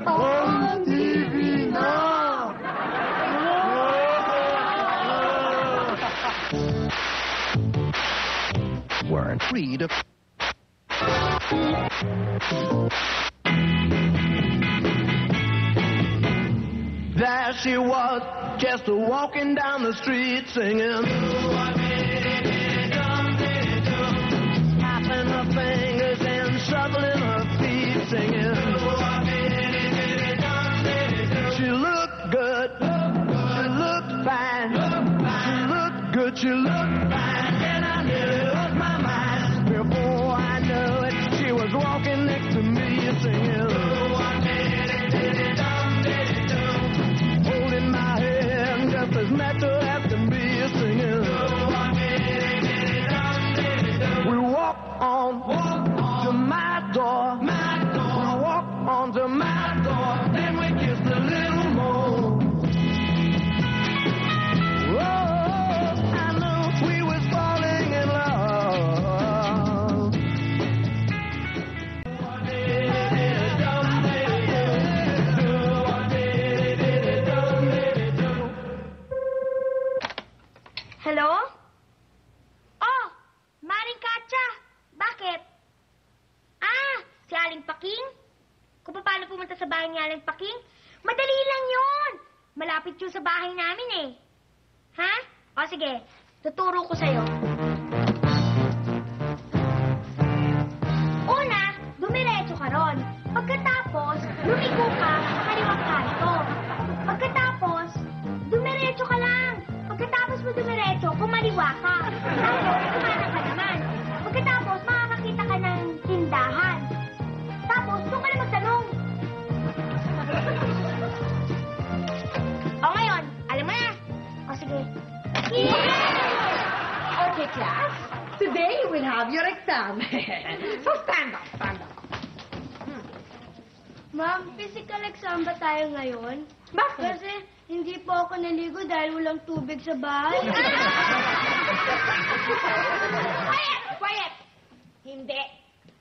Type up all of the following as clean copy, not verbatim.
On TV now! Weren't free to... There she was, just walking down the street singing. Tapping her fingers and shuffling her feet singing. She looked good, she looked fine, she looked good, she looked fine, and I nearly lost my mind. Before I knew it, she was walking next to me singing. Holding my hand just as natural after me singing. We walk on to my door. We walk on to my door. Then we kissed a little more. Oh, I knew we was falling in love. Hello? Oh, Maring Katya. Bakit? Si Aling Paking? Kung paano pumunta sa bahay ni Aling Paking? Madali lang yun. Malapit yun sa bahay namin eh. Ha? O sige, tuturo ko sa'yo. Una, dumiretso ka ron. Pagkatapos, lumiko ka sa kaliwang kanto. Pagkatapos, dumiretso ka lang. Pagkatapos mo dumiretso, kumaliwa ka. Tapos, kumanan ka naman. Pagkatapos, makakakita ka ng tindahan. Tapos, doon ka na magtanong. O ngayon, alam mo na. O sige. Okay, class. Today you will have your exam. So stand up, stand up. Ma'am, physical exam ba tayo ngayon? Bakit? Kasi hindi po ako naligo dahil walang tubig sa bahay. Quiet! Quiet! Hindi.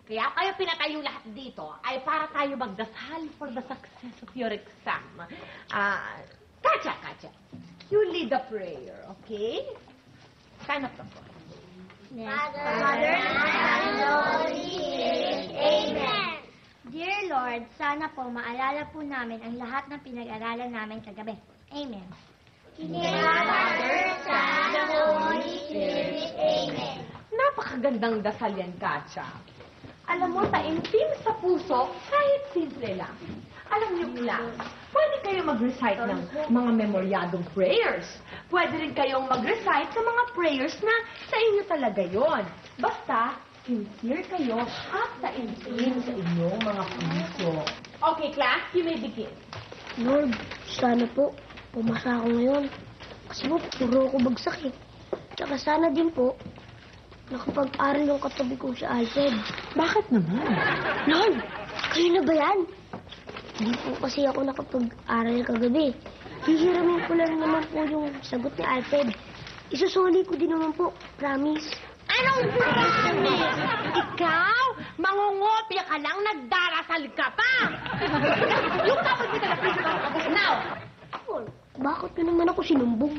Kaya kayo pinatayo lahat dito ay para tayo magdasal for the success of your exam. Katya, you lead the prayer, okay? Stand up, Father, Son, Holy Spirit. Amen. Dear Lord, sana po maalala po namin ang lahat ng pinag-aralan namin kagabi. Amen. Father, Son, Holy Spirit. Amen. Napakagandang dasal yan, Katya. Alam mo, taimtim sa puso, kahit simple lang. Alam niyo, class, pwede kayo mag-recite ng mga memoryadong prayers. Pwede rin kayong mag-recite sa mga prayers na sa inyo talaga yon. Basta, sincere kayo at taimtim sa inyong mga puso. Okay, class, you may begin. Lord, sana po pumasa ako ngayon. Kasi po, puro ako bagsak eh. Tsaka sana din po, nakapag-aral yung katabi ko sa Alfred. Bakit naman? Lord, kayo na ba yan? Hindi po kasi ako nakapag-aral kagabi. Hihiramin ko lang naman po yung sagot ni Alfred. Isusuli ko din naman po, promise. Anong promise? Ikaw? Mangungopia ka lang, nagdarasal ka pa! Yung dapat kita na principal tapos now! Lord, bakit na naman ako sinumbong?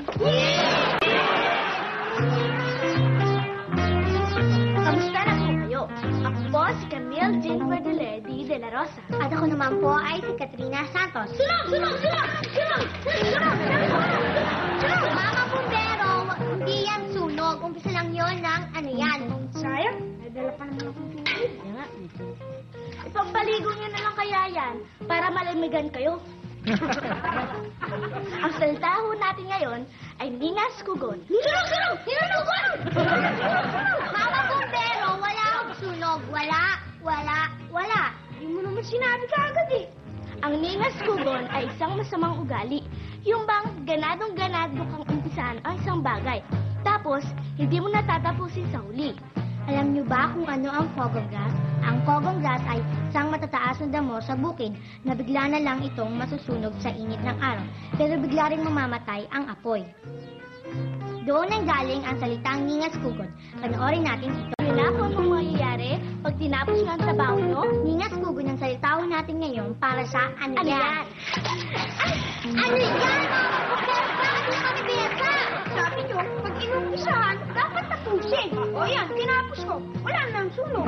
Kamusta na po kayo? Ako po si Camille Jean Verdeledi de la Rosa. At ako naman po ay si Katrina Santos. Sulong! Mama Pumbero, hindi yan sunog. Umpisa lang yon ng ano yan. Sayang, nadala pa naman akong tubig. Ipagpaligo niyo na lang kaya yan para malamigan kayo. Ang salita ho natin ngayon ay Ningas Kugon. Sunog! Ninunugon! Mama Pumbero, wala akong sunog. Wala. Hindi mo naman sinabi ka agad eh. Ang Ningas Kugon ay isang masamang ugali. Yung bang ganadong-ganado kang umpisahan ang isang bagay. Tapos, hindi mo natatapusin sa huli. Alam niyo ba kung ano ang Cogong Gas? Ang Cogong Gas ay isang matataas na damo sa bukid na bigla na lang itong masusunog sa init ng araw. Pero bigla ring mamamatay ang apoy. Doon ang galing ang salitang Ningas Kugon. Panoorin natin ito. Wala po ang mangyayari pag tinapos nyo ang trabaho nyo. Ningas Kugon ang salitawan natin ngayon para sa ano yan. Ano yan? Bakit kami biyasa? Sabi nyo, pag inumpisahan, dapat tapusin. O yan, tinapos ko. Wala nang sunog.